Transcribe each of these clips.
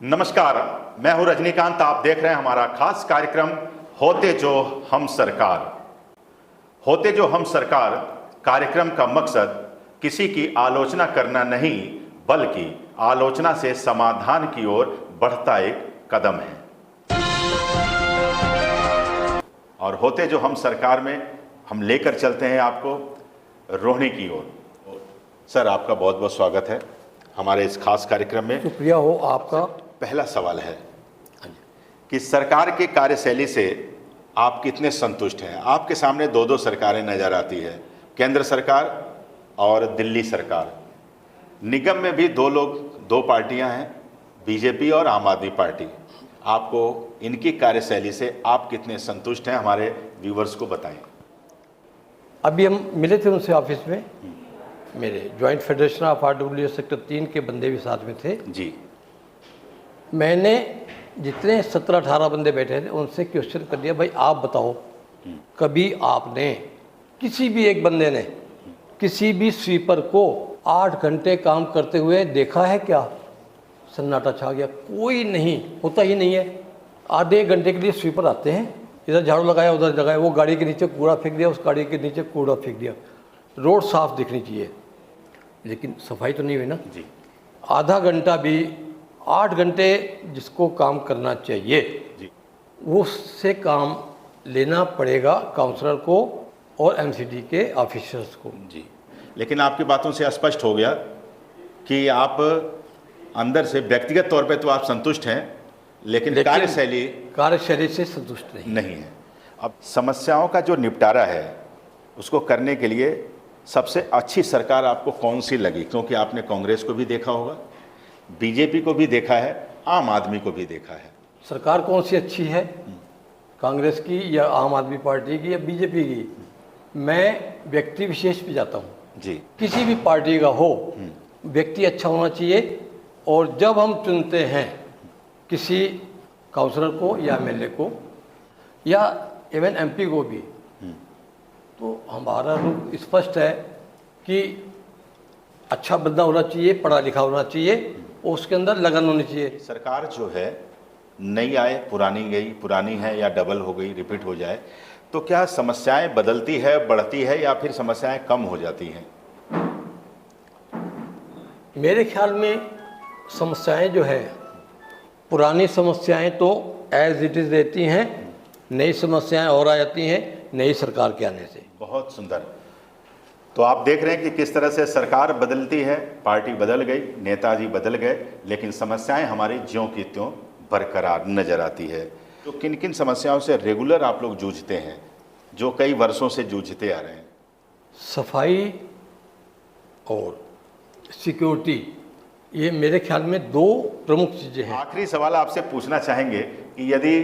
नमस्कार, मैं हूं रजनीकांत। आप देख रहे हैं हमारा खास कार्यक्रम होते जो हम सरकार। होते जो हम सरकार कार्यक्रम का मकसद किसी की आलोचना करना नहीं, बल्कि आलोचना से समाधान की ओर बढ़ता एक कदम है। और होते जो हम सरकार में हम लेकर चलते हैं आपको रोहिणी की ओर। सर, आपका बहुत बहुत स्वागत है हमारे इस खास कार्यक्रम में। शुक्रिया हो आपका। पहला सवाल है कि सरकार की कार्यशैली से आप कितने संतुष्ट हैं? आपके सामने दो सरकारें नजर आती है, केंद्र सरकार और दिल्ली सरकार। निगम में भी दो पार्टियां हैं, बीजेपी और आम आदमी पार्टी। आपको इनकी कार्यशैली से आप कितने संतुष्ट हैं, हमारे व्यूवर्स को बताएं। अभी हम मिले थे उनसे ऑफिस में, मेरे joint federation of RWS sector 3 के बंदे भी साथ में थे जी। मैंने जितने 17-18 बंदे बैठे थे उनसे क्वेश्चन कर दिया, भाई आप बताओ, कभी आपने किसी भी एक बंदे ने किसी भी स्वीपर को 8 घंटे काम करते हुए देखा है क्या? सन्नाटा छा गया, कोई नहीं, होता ही नहीं है। आधे घंटे के लिए स्वीपर आते हैं, इधर झाड़ू लगाया उधर लगाया, वो गाड़ी के नीचे कूड़ा फेंक दिया, उस गाड़ी के नीचे कूड़ा फेंक दिया। रोड साफ दिखनी चाहिए, लेकिन सफाई तो नहीं हुई ना जी। आधा घंटा भी 8 घंटे जिसको काम करना चाहिए जी, उससे काम लेना पड़ेगा काउंसलर को और MCD के ऑफिसर्स को जी। लेकिन आपकी बातों से स्पष्ट हो गया कि आप अंदर से व्यक्तिगत तौर पे तो आप संतुष्ट हैं, लेकिन कार्यशैली से संतुष्ट नहीं है। अब समस्याओं का जो निपटारा है उसको करने के लिए सबसे अच्छी सरकार आपको कौन सी लगी? क्योंकि आपने कांग्रेस को भी देखा होगा, बीजेपी को भी देखा है, आम आदमी को भी देखा है। सरकार कौन सी अच्छी है, कांग्रेस की या आम आदमी पार्टी की या बीजेपी की? मैं व्यक्ति विशेष पे जाता हूँ जी। किसी भी पार्टी का हो, व्यक्ति अच्छा होना चाहिए। और जब हम चुनते हैं किसी काउंसलर को या MLA को या इवन MP को भी, तो हमारा रुख स्पष्ट है कि अच्छा बंदा होना चाहिए, पढ़ा लिखा होना चाहिए और उसके अंदर लगन होनी चाहिए। सरकार जो है नई आए पुरानी गई, पुरानी है या डबल हो गई, रिपीट हो जाए, तो क्या समस्याएं बदलती है, बढ़ती है, या फिर समस्याएं कम हो जाती हैं? मेरे ख्याल में समस्याएं जो है, पुरानी समस्याएं तो एज इट इज़ रहती हैं, नई समस्याएं और आ जाती हैं नई सरकार के आने से। बहुत सुंदर। तो आप देख रहे हैं कि किस तरह से सरकार बदलती है, पार्टी बदल गई, नेताजी बदल गए, लेकिन समस्याएं हमारी ज्यों की त्यों बरकरार नजर आती है। तो किन किन समस्याओं से रेगुलर आप लोग जूझते हैं, जो कई वर्षों से जूझते आ रहे हैं? सफाई और सिक्योरिटी, ये मेरे ख्याल में 2 प्रमुख चीज़ें हैं। आखिरी सवाल आपसे पूछना चाहेंगे कि यदि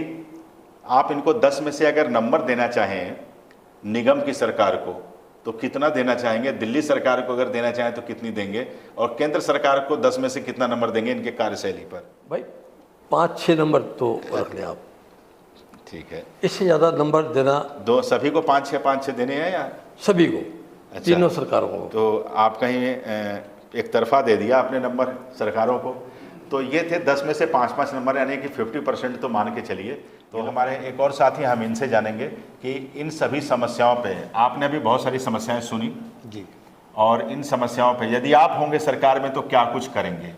आप इनको 10 में से अगर नंबर देना चाहें निगम की सरकार को, तो कितना देना चाहेंगे? दिल्ली सरकार को अगर देना चाहें तो कितनी देंगे? और केंद्र सरकार को 10 में से कितना नंबर देंगे इनके कार्यशैली पर? भाई 5-6 नंबर तो रख लें आप। ठीक है, इससे ज़्यादा नंबर देना सभी को 5-6 देने हैं या सभी को? अच्छा, तीनों सरकारों को। तो आप कहीं एक तरफा दे दिया आपने नंबर सरकारों को। तो ये थे 10 में से 5-5 नंबर, यानी कि 50% तो मान के चलिए। तो हमारे एक और साथी, हम इनसे जानेंगे कि इन सभी समस्याओं पे, आपने भी बहुत सारी समस्याएं सुनी जी, और इन समस्याओं पे यदि आप होंगे सरकार में तो क्या कुछ करेंगे?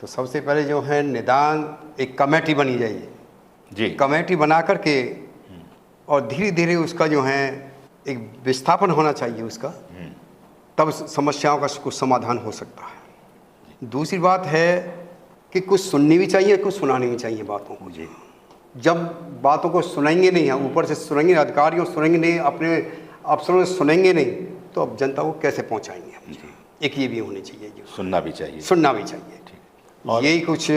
तो सबसे पहले जो है निदान एक कमेटी बनी जाइए जी। कमेटी बना करके और धीरे धीरे उसका जो है एक विस्थापन होना चाहिए उसका, तब समस्याओं का कुछ समाधान हो सकता है। दूसरी बात है कि कुछ सुननी भी चाहिए, कुछ सुनानी भी चाहिए बातों को। जी। जब बातों को सुनेंगे नहीं, हम ऊपर से सुनेंगे, अधिकारियों सुनेंगे नहीं, अपने अफसरों से सुनेंगे नहीं, तो अब जनता को कैसे पहुंचाएंगे हम? एक ये भी होनी चाहिए, जो सुनना भी चाहिए। सुनना भी चाहिए। यही कुछ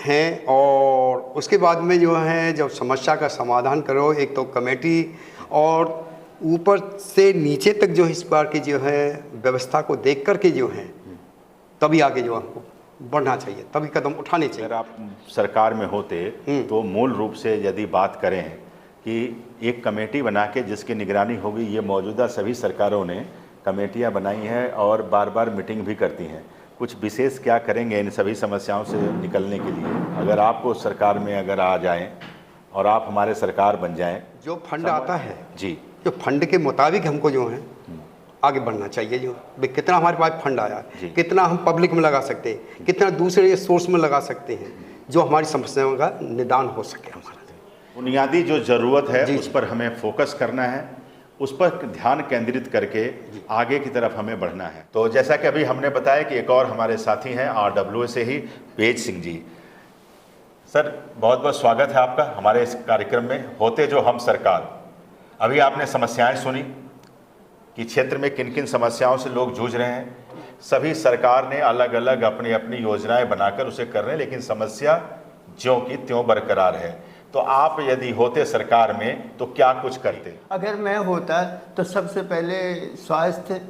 हैं। और उसके बाद में जो है, जब समस्या का समाधान करो, एक तो कमेटी और ऊपर से नीचे तक जो इस बार की जो है व्यवस्था को देख करके जो है, तभी आगे जो हमको बढ़ना चाहिए, तभी कदम उठाने चाहिए। अगर आप सरकार में होते तो मूल रूप से यदि बात करें कि एक कमेटी बना के जिसकी निगरानी होगी, ये मौजूदा सभी सरकारों ने कमेटियां बनाई हैं और बार बार मीटिंग भी करती हैं, कुछ विशेष क्या करेंगे इन सभी समस्याओं से निकलने के लिए? अगर आपको सरकार में अगर आ जाएं और आप हमारे सरकार बन जाएं, जो फंड आता है जी, जो फंड के मुताबिक हमको जो है आगे बढ़ना चाहिए। जो भाई कितना हमारे पास फंड आया, कितना हम पब्लिक में लगा सकते हैं, कितना दूसरे सोर्स में लगा सकते हैं, जो हमारी समस्याओं का निदान हो सके। हमारा बुनियादी जो ज़रूरत है उस पर हमें फोकस करना है, उस पर ध्यान केंद्रित करके आगे की तरफ हमें बढ़ना है। तो जैसा कि अभी हमने बताया कि एक और हमारे साथी हैं RWA से ही पेज सिंह जी। सर, बहुत बहुत स्वागत है आपका हमारे इस कार्यक्रम में होते जो हम सरकार। अभी आपने समस्याएं सुनी कि क्षेत्र में किन किन समस्याओं से लोग जूझ रहे हैं। सभी सरकार ने अलग अलग अपनी अपनी योजनाएं बनाकर उसे कर रहे हैं, लेकिन समस्या ज्यों की त्यों बरकरार है। तो आप यदि होते सरकार में तो क्या कुछ करते? अगर मैं होता तो सबसे पहले स्वास्थ्य,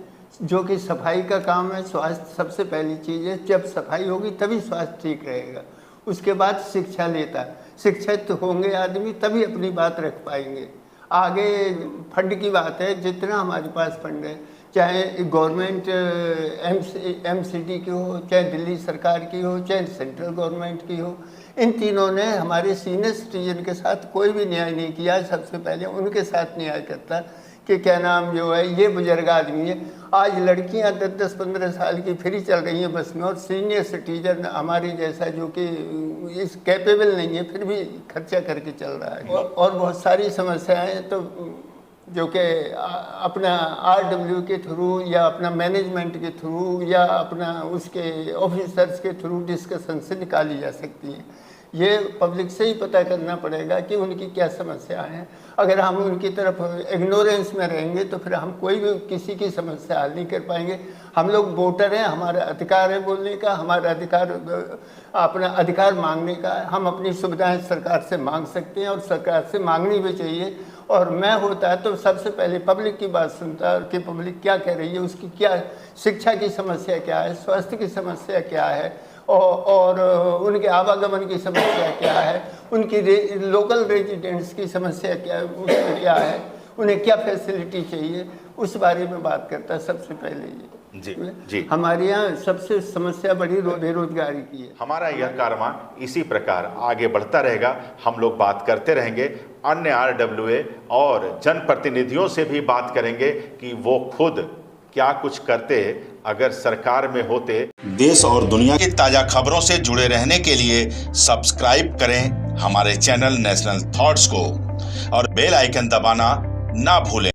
जो कि सफाई का काम है, स्वास्थ्य सबसे पहली चीज़ है। जब सफाई होगी तभी स्वास्थ्य ठीक रहेगा। उसके बाद शिक्षा लेता, शिक्षित होंगे आदमी तभी अपनी बात रख पाएंगे। आगे फंड की बात है, जितना हमारे पास फंड है, चाहे गवर्नमेंट MCD की हो, चाहे दिल्ली सरकार की हो, चाहे सेंट्रल गवर्नमेंट की हो, इन तीनों ने हमारे सीनियर सिटीजन के साथ कोई भी न्याय नहीं किया। सबसे पहले उनके साथ न्याय करता कि क्या नाम जो है, ये बुजुर्ग आदमी है। आज लड़कियां 10-10-15 साल की फ्री चल रही हैं बस में, और सीनियर सिटीजन हमारी जैसा जो कि इस कैपेबल नहीं है फिर भी खर्चा करके चल रहा है। और बहुत सारी समस्याएं तो जो कि अपना RW के थ्रू या अपना मैनेजमेंट के थ्रू या अपना उसके ऑफिसर्स के थ्रू डिस्कशन से निकाली जा सकती हैं। ये पब्लिक से ही पता करना पड़ेगा कि उनकी क्या समस्याएं हैं। अगर हम उनकी तरफ इग्नोरेंस में रहेंगे तो फिर हम कोई भी किसी की समस्या हल नहीं कर पाएंगे। हम लोग वोटर हैं, हमारा अधिकार है बोलने का, हमारा अधिकार अपना अधिकार मांगने का। हम अपनी सुविधाएं सरकार से मांग सकते हैं और सरकार से मांगनी भी चाहिए। और मैं होता तो सबसे पहले पब्लिक की बात सुनता कि पब्लिक क्या कह रही है, उसकी क्या शिक्षा की समस्या क्या है, स्वास्थ्य की समस्या क्या है, और उनके आवागमन की समस्या क्या है, उनकी लोकल रेजिडेंट्स की समस्या क्या है, उसमें क्या है, उन्हें क्या फैसिलिटी चाहिए, उस बारे में बात करता है सबसे पहले। ये जी, हमारे यहाँ सबसे समस्या बड़ी बेरोजगारी की है। हमारा यह कारवां इसी प्रकार आगे बढ़ता रहेगा। हम लोग बात करते रहेंगे, अन्य RWA और जनप्रतिनिधियों से भी बात करेंगे कि वो खुद क्या कुछ करते अगर सरकार में होते। देश और दुनिया की ताजा खबरों से जुड़े रहने के लिए सब्सक्राइब करें हमारे चैनल नेशनल थॉट्स को और बेल आइकन दबाना ना भूलें।